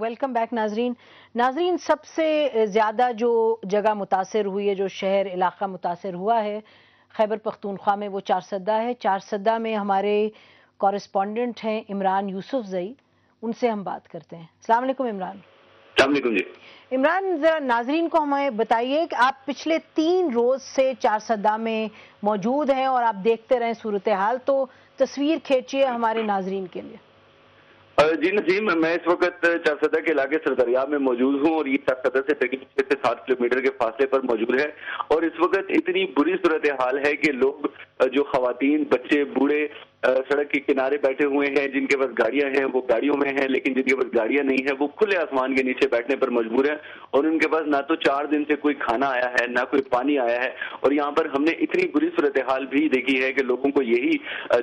Welcome back ناظرین سب سے زیادہ جو جگہ متاثر ہوئی ہے، جو شہر علاقہ متاثر ہوا ہے خیبر پختونخوا میں، وہ چارسدہ ہے۔ چارسدہ میں ہمارے کورسپونڈنٹ ہیں عمران یوسف زئی، ان سے ہم بات کرتے ہیں۔ السلام علیکم عمران۔ السلام علیکم جی۔ عمران، ذرا ناظرین کو ہمیں بتائیے کہ آپ پچھلے 3 روز سے چارسدہ میں موجود ہیں اور آپ دیکھتے رہیں صورتحال، تو تصویر کھینچیے ہمارے ناظرین کے لیے۔ جی نسیم، میں اس وقت چارسدہ کے علاقے سردریاب میں موجود ہوں اور یہ چارسدہ سے تقریباً 6 سے 7 کلومیٹر کے فاصلے پر موجود ہے، اور اس وقت اتنی بری صورتحال ہے کہ لوگ، جو خواتین، بچے، بوڑھے سڑک کے کنارے بیٹھے ہوئے ہیں، جن کے پاس گاڑیاں ہیں وہ گاڑیوں میں ہیں، لیکن جن کے پاس گاڑیاں نہیں ہیں وہ کھلے آسمان کے نیچے بیٹھنے پر مجبور ہیں، اور ان کے پاس نہ تو 4 دن سے کوئی کھانا آیا ہے، نہ کوئی پانی آیا ہے۔ اور یہاں پر ہم نے اتنی بری صورتحال بھی دیکھی ہے کہ لوگوں کو یہی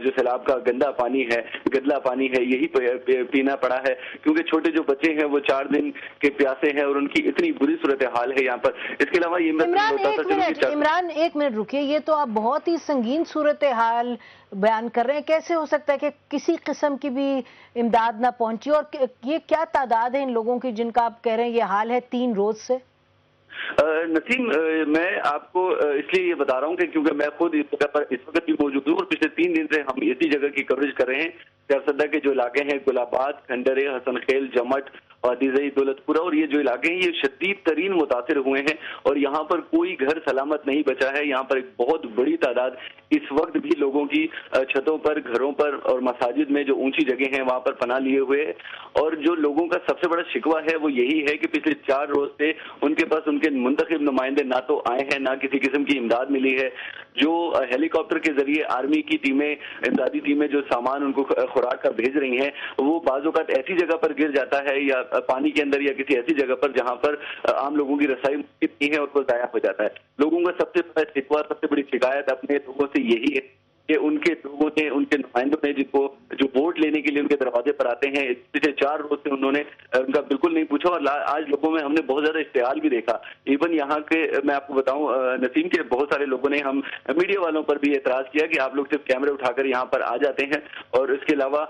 جو سیلاب کا گندا پانی ہے، گدلا پانی ہے، یہی پینا پڑا ہے، کیونکہ چھوٹے جو بچے ہیں وہ 4 دن کے پیاسے ہیں اور ان کی اتنی بری صورتحال ہے یہاں پر۔ اس کے علاوہ یہ عمران ایک منٹ رکیے، یہ تو آپ بہت ہی سنگین صورتحال بیان کر رہے ہیں۔ کیسے ہو سکتا ہے کہ کسی قسم کی بھی امداد نہ پہنچی، اور یہ کیا تعداد ہے ان لوگوں کی جن کا آپ کہہ رہے ہیں یہ حال ہے 3 روز سے؟ نسیم، میں آپ کو اس لیے یہ بتا رہا ہوں کہ کیونکہ میں خود اس جگہ پر اس وقت بھی موجود ہوں اور پچھلے 3 دن سے ہم اسی جگہ کی کوریج کر رہے ہیں۔ چارسدہ کے جو علاقے ہیں، گل آباد، کھنڈرے، حسن خیل، جمٹ، وادی دولت پورہ، اور یہ جو علاقے ہیں یہ شدید ترین متاثر ہوئے ہیں، اور یہاں پر کوئی گھر سلامت نہیں بچا ہے۔ یہاں پر ایک بہت بڑی تعداد اس وقت بھی لوگوں کی چھتوں پر، گھروں پر اور مساجد میں جو اونچی جگہ ہیں وہاں پر پناہ لیے ہوئے، اور جو لوگوں کا سب سے بڑا شکوہ ہے وہ یہی ہے کہ پچھلے 4 روز سے ان کے پاس ان کے منتخب نمائندے نہ تو آئے ہیں، نہ کسی قسم کی امداد ملی ہے۔ جو ہیلی کاپٹر کے ذریعے آرمی کی ٹیمیں، امدادی ٹیمیں جو سامان ان کو خوراک کا بھیج رہی ہیں، وہ بعض اوقات ایسی جگہ پر گر جاتا ہے یا پانی کے اندر یا کسی ایسی جگہ پر جہاں پر عام لوگوں کی رسائی ممکن نہیں ہے اور وہ ضائع ہو جاتا ہے۔ لوگوں کا سب سے بڑا شکوہ، سب سے بڑی شکایت اپنے لوگوں سے یہی ہے کہ ان کے لوگوں نے، ان کے نمائندوں نے، جن کو جو ووٹ لینے کے لیے ان کے دروازے پر آتے ہیں، پچھلے 4 روز سے انہوں نے ان کا بالکل نہیں پوچھا، اور آج لوگوں میں ہم نے بہت زیادہ اشتعال بھی دیکھا۔ ایون یہاں کے میں آپ کو بتاؤں نسیم کے بہت سارے لوگوں نے، ہم میڈیا والوں پر بھی اعتراض کیا کہ آپ لوگ صرف کیمرے اٹھا کر یہاں پر آ جاتے ہیں اور اس کے علاوہ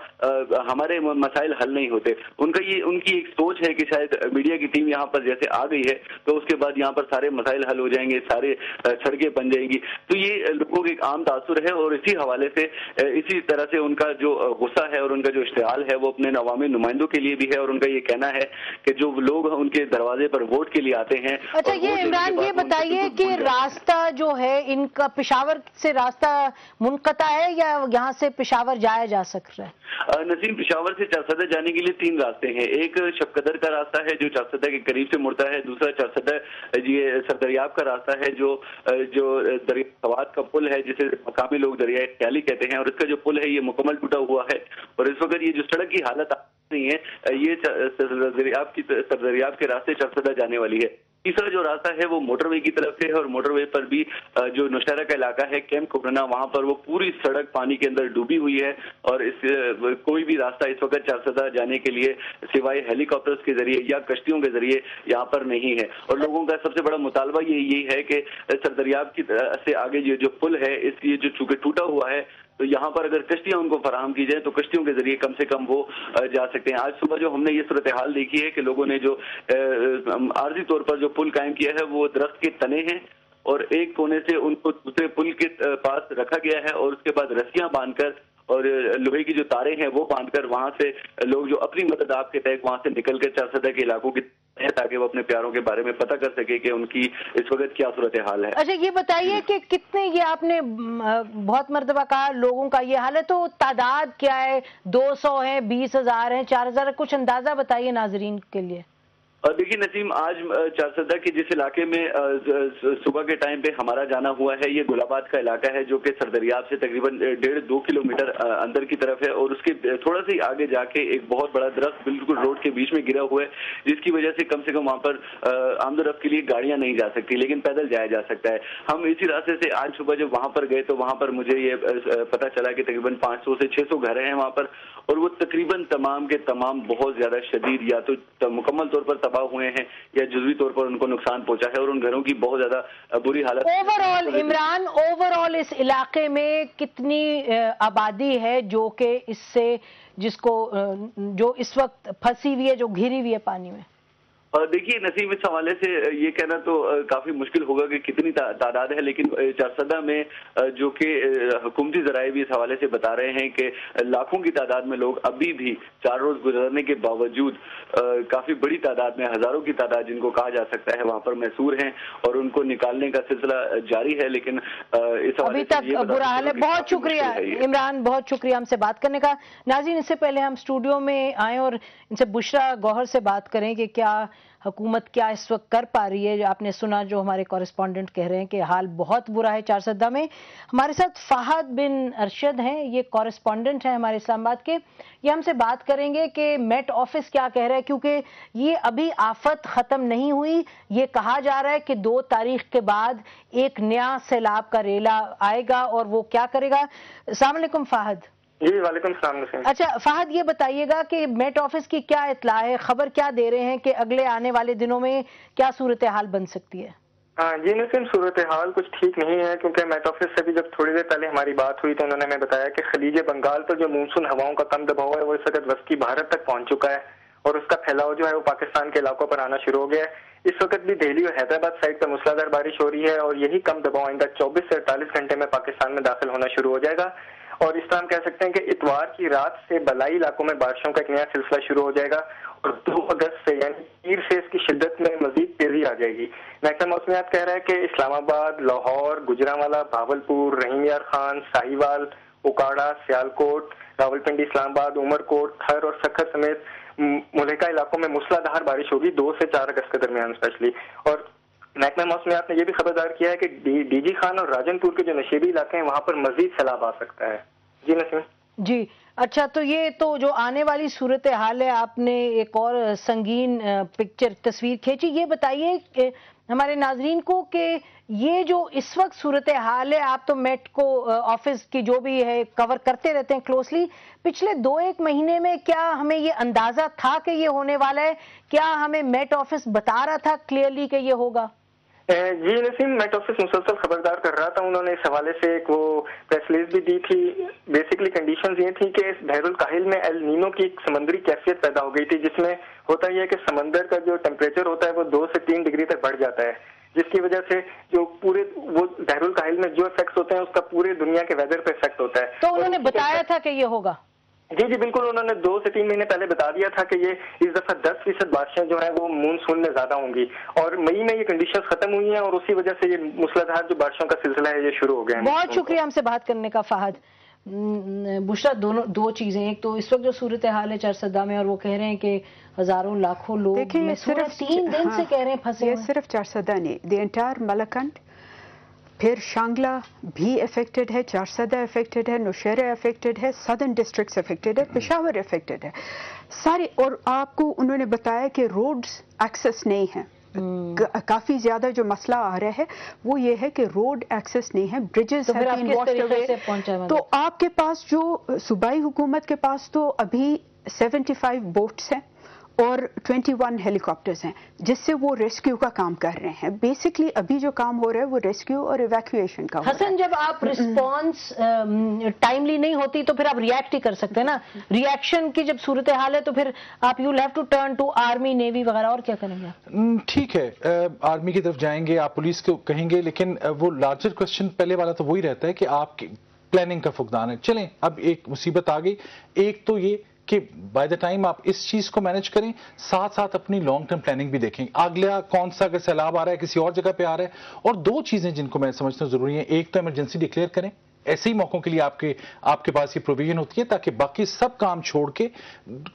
ہمارے مسائل حل نہیں ہوتے۔ ان کی ایک سوچ ہے کہ شاید میڈیا کی ٹیم یہاں پر جیسے آ گئی ہے تو اس کے بعد یہاں پر سارے مسائل حل ہو جائیں گے، سارے سڑکیں بن جائیں گی۔ تو یہ لوگوں کا ایک عام تاثر ہے، اور اسی حوالے سے اسی طرح سے ان کا جو غصہ ہے اور ان کا جو اشتعال ہے وہ اپنے عوامی نمائندوں کے لیے بھی ہے، اور ان کا یہ کہنا ہے کہ جو لوگ ان کے دروازے پر ووٹ کے لیے آتے ہیں۔ اچھا، یہ عمران یہ بتائیے کہ راستہ جو ہے ان کا پشاور سے راستہ منقطع ہے یا یہاں سے پشاور جایا جا سکتا ہے؟ نسیم، پشاور سے چارسدہ جانے کے لیے 3 راستے ہیں۔ ایک شب قدر کا راستہ ہے جو چارسدہ کے قریب سے مڑتا ہے، دوسرا چارسدہ یہ سردریاب کا راستہ ہے جو دریا سوات کا پل ہے جسے مقامی لوگ دریائے خیالی کہتے ہیں، اور اس کا جو پل ہے یہ مکمل ٹوٹا ہوا ہے، اور اس وقت یہ جو سڑک کی حالت نہیں ہے یہ سردریاب کے راستے چارسدہ جانے والی ہے۔ تیسرا جو راستہ ہے وہ موٹر وے کی طرف سے ہے، اور موٹر وے پر بھی جو نوشہرہ کا علاقہ ہے، کیمپ کوبرنا، وہاں پر وہ پوری سڑک پانی کے اندر ڈوبی ہوئی ہے، اور کوئی بھی راستہ اس وقت چارسدہ جانے کے لیے سوائے ہیلی کاپٹرز کے ذریعے یا کشتیوں کے ذریعے یہاں پر نہیں ہے۔ اور لوگوں کا سب سے بڑا مطالبہ یہی ہے کہ سردریاب کی سے آگے یہ جو پل ہے، اس یہ جو چونکہ ٹوٹا ہوا ہے تو یہاں پر اگر کشتیاں ان کو فراہم کی جائیں تو کشتیوں کے ذریعے کم سے کم وہ جا سکتے ہیں۔ آج صبح جو ہم نے یہ صورتحال دیکھی ہے کہ لوگوں نے جو عارضی طور پر جو پل قائم کیا ہے وہ درخت کے تنے ہیں، اور ایک کونے سے ان کو دوسرے پل کے پاس رکھا گیا ہے، اور اس کے بعد رسیاں باندھ کر اور لوہے کی جو تاریں ہیں وہ باندھ کر وہاں سے لوگ جو اپنی مدد آپ کے تحت وہاں سے نکل کر چارسدہ کے علاقوں کی تاکہ وہ اپنے پیاروں کے بارے میں پتہ کر سکے کہ ان کی اس وقت کیا صورتحال ہے۔ اچھا، یہ بتائیے کہ کتنے، یہ آپ نے بہت مرتبہ کہا لوگوں کا یہ حال ہے، تو تعداد کیا ہے؟ 200 ہیں، 20,000 ہیں، 4,000؟ کچھ اندازہ بتائیے ناظرین کے لیے۔ دیکھیے نسیم، آج چارسدہ کے جس علاقے میں صبح کے ٹائم پہ ہمارا جانا ہوا ہے یہ گل آباد کا علاقہ ہے جو کہ سردریاب سے تقریباً 1.5-2 کلومیٹر اندر کی طرف ہے، اور اس کے تھوڑا سا آگے جا کے ایک بہت بڑا درخت بالکل روڈ کے بیچ میں گرا ہوا ہے، جس کی وجہ سے کم وہاں پر آمد و رفت کے لیے گاڑیاں نہیں جا سکتی، لیکن پیدل جایا جا سکتا ہے۔ ہم اسی راستے سے آج صبح جب وہاں پر گئے تو وہاں پر مجھے یہ پتا چلا کہ تقریباً 500 سے 600 گھر ہیں وہاں پر، اور وہ تقریباً تمام کے تمام بہت زیادہ شدید یا تو مکمل طور پر तबाह हुए हैं या जुज़वी तौर पर उनको नुकसान पहुंचा है और उन घरों की बहुत ज्यादा बुरी हालत। ओवरऑल इमरान, ओवरऑल इस इलाके में कितनी आबादी है जो कि इससे जो इस वक्त फंसी हुई है, जो घिरी हुई है पानी में? देखिए नसीम, इस हवाले से ये कहना तो काफी मुश्किल होगा कि कितनी तादाद है, लेकिन चारसदा में जो कि हुकूमती जराए भी इस हवाले से बता रहे हैं कि लाखों की तादाद में लोग अभी भी 4 रोज गुजरने के बावजूद काफी बड़ी तादाद में, हजारों की तादाद जिनको कहा जा सकता है, वहां पर महसूर हैं और उनको निकालने का सिलसिला जारी है। लेकिन इस अभी तक बुरा हाल है। बहुत शुक्रिया इमरान, बहुत शुक्रिया हमसे बात करने का। नाज़रीन, इससे पहले हम स्टूडियो में आए और इनसे बुशरा गौहर से बात करें कि क्या हुकूमत क्या इस वक्त कर पा रही है। आपने सुना जो हमारे कॉरेस्पॉन्डेंट कह रहे हैं कि हाल बहुत बुरा है चारसदा में। हमारे साथ फहद बिन अरशद हैं, ये कॉरेस्पॉन्डेंट हैं हमारे इस्लामाबाद के। ये हमसे बात करेंगे कि मेट ऑफिस क्या कह रहा है, क्योंकि ये अभी आफत ख़त्म नहीं हुई। ये कहा जा रहा है कि 2 तारीख के बाद एक नया सैलाब का रेला आएगा और वो क्या करेगा। अस्सलाम वालेकुम फहद। जी वालेकुम सलाम। अच्छा फहद, ये बताइएगा कि मेट ऑफिस की क्या इत्तला है, खबर क्या दे रहे हैं कि अगले आने वाले दिनों में क्या सूरत हाल बन सकती है? जी नसीम, सूरत हाल कुछ ठीक नहीं है, क्योंकि मेट ऑफिस से भी जब थोड़ी देर पहले हमारी बात हुई तो उन्होंने हमें बताया कि खलीज बंगाल पर जो मानसून हवाओं का कम दबाव है वो इस वक्त वस्ती भारत तक पहुंच चुका है और उसका फैलाव जो है वो पाकिस्तान के इलाकों पर आना शुरू हो गया है। इस वक्त भी दिल्ली और हैदराबाद साइड पर मूसलाधार बारिश हो रही है और यही कम दबाव आइंदा 24 से 48 घंटे में पाकिस्तान में दाखिल होना शुरू हो जाएगा। और इस तरह हम कह सकते हैं कि इतवार की रात से बलाई इलाकों में बारिशों का एक नया सिलसिला शुरू हो जाएगा और 2 अगस्त से यानी पीर से इसकी शिद्दत में मजीद तेजी आ जाएगी। महकमा मौसमियात कह रहा है कि इस्लामाबाद, लाहौर, गुजरांवाला, भावलपुर, रहीम यार खान, साहिवाल, उकाड़ा, सियालकोट, रावलपिंडी, इस्लामाबाद, उमरकोट, थर और सखर समेत मुल्का इलाकों में मूसलाधार बारिश होगी 2 से 4 अगस्त के दरमियान स्पेशली। और महकमा मौसमियात ने यह भी खबरदार किया है कि डीजी खान और राजनपुर के जो नशेबी इलाके हैं वहां पर मजीद सैलाब आ सकता है। जी नसीम जी। अच्छा, तो ये तो जो आने वाली सूरत हाल है, आपने एक और संगीन तस्वीर खींची। ये बताइए हमारे नाजरीन को कि ये जो इस वक्त सूरत हाल है, आप तो मेट को ऑफिस की जो भी है कवर करते रहते हैं क्लोजली, पिछले 2-1 महीने में क्या हमें ये अंदाजा था कि ये होने वाला है? क्या हमें मेट ऑफिस बता रहा था क्लियरली कि ये होगा? जी नसीम, मेट ऑफिस मुसलसल खबरदार कर रहा था। उन्होंने इस हवाले से एक वो प्रेस रिलीज भी दी थी। बेसिकली कंडीशंस ये थी कि इस बहरुल काहिल में एल नीनो की एक समंदरी कैफियत पैदा हो गई थी, जिसमें होता यह है कि समंदर का जो टेम्परेचर होता है वो 2 से 3 डिग्री तक बढ़ जाता है, जिसकी वजह से जो पूरे वो बहरुल काहिल में जो इफेक्ट होते हैं उसका पूरे दुनिया के वेदर पे इफेक्ट होता है। तो उन्होंने बताया था कि ये होगा? जी बिल्कुल, उन्होंने 2 से 3 महीने पहले बता दिया था कि ये इस दफा 10% बारिशें जो है वो मानसून में ज्यादा होंगी और मई में ये कंडीशंस खत्म हुई हैं और उसी वजह से ये मूसलाधार जो बारिशों का सिलसिला है ये शुरू हो गया है। बहुत शुक्रिया हमसे बात करने का फहद। बुशरा, दो चीजें, एक तो इस वक्त जो सूरत हाल है चारसदा में और वो कह रहे हैं कि हजारों लाखों लोग सिर्फ 3 दिन से कह रहे हैं फंसे। ये सिर्फ चारसदा नहीं, द एंटायर मलकंड, फिर शांगला भी अफेक्टेड है, चारसदा अफेक्टेड है, नौशहरा अफेक्टेड है, सदर्न डिस्ट्रिक्ट्स अफेक्टेड है, पेशावर अफेक्टेड है सारे। और आपको उन्होंने बताया कि रोड्स एक्सेस नहीं है। काफी ज्यादा जो मसला आ रहा है वो ये है कि रोड एक्सेस नहीं है, bridges have been washed away. तो आपके पास जो सूबाई हुकूमत के पास तो अभी 75 बोट्स हैं और 21 हेलीकॉप्टर्स हैं जिससे वो रेस्क्यू का काम कर रहे हैं। बेसिकली अभी जो काम हो रहा है वो रेस्क्यू और इवैक्यूएशन का। हसन, जब आप रिस्पांस टाइमली नहीं होती तो फिर आप रिएक्ट ही कर सकते हैं ना। रिएक्शन की जब सूरत हाल है तो फिर आप you have to turn to army, navy वगैरह। और क्या करेंगे? ठीक है, आर्मी की तरफ जाएंगे, आप पुलिस को कहेंगे, लेकिन वो लार्जर क्वेश्चन पहले वाला तो वही रहता है कि आपकी प्लानिंग का फुकदान है। चलें, अब एक मुसीबत आ गई। एक तो ये कि बाय द टाइम आप इस चीज को मैनेज करें, साथ साथ अपनी लॉन्ग टर्म प्लानिंग भी देखें। अगला कौन सा अगर सैलाब आ रहा है, किसी और जगह पे आ रहा है। और 2 चीजें जिनको मैं समझता हूं जरूरी है, एक तो इमरजेंसी डिक्लेयर करें। ऐसे ही मौकों के लिए आपके पास ये प्रोविजन होती है ताकि बाकी सब काम छोड़ के,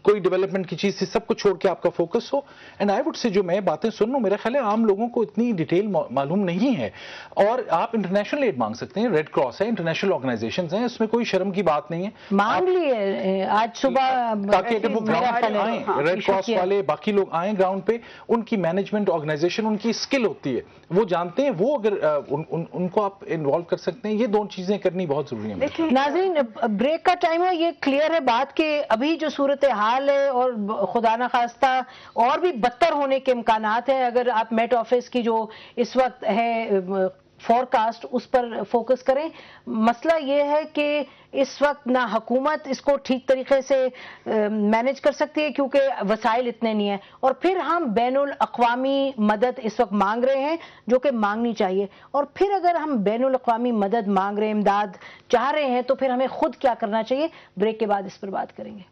कोई डेवलपमेंट की चीज से सब कुछ छोड़ के आपका फोकस हो। एंड आई वुड से जो मैं बातें सुन रहा हूं, मेरा ख्याल है आम लोगों को इतनी डिटेल मालूम नहीं है। और आप इंटरनेशनल एड मांग सकते हैं, रेड क्रॉस है, इंटरनेशनल ऑर्गेनाइजेशंस हैं, इसमें कोई शर्म की बात नहीं है। मांग लिए आज सुबह, ताकि अगर वो ग्राउंड पे आए, रेड क्रॉस वाले बाकी लोग आए ग्राउंड पे, उनकी मैनेजमेंट ऑर्गेनाइजेशन, उनकी स्किल होती है, वो जानते हैं, वो अगर उनको आप इन्वॉल्व कर सकते हैं। ये 2 चीजें करनी करनी बहुत जरूरी है। देखिए नाज़रीन, ब्रेक का टाइम है, ये क्लियर है बात कि अभी जो सूरत हाल है और खुदा न खास्ता और भी बदतर होने के इम्कानात हैं। अगर आप मेट ऑफिस की जो इस वक्त है फोरकास्ट उस पर फोकस करें, मसला ये है कि इस वक्त ना हुकूमत इसको ठीक तरीके से मैनेज कर सकती है क्योंकि वसाइल इतने नहीं है, और फिर हम बैनुल अक़वामी मदद इस वक्त मांग रहे हैं जो कि मांगनी चाहिए। और फिर अगर हम बैनुल अक़वामी मदद मांग रहे हैं, इमदाद चाह रहे हैं, तो फिर हमें खुद क्या करना चाहिए? ब्रेक के बाद इस पर बात करेंगे।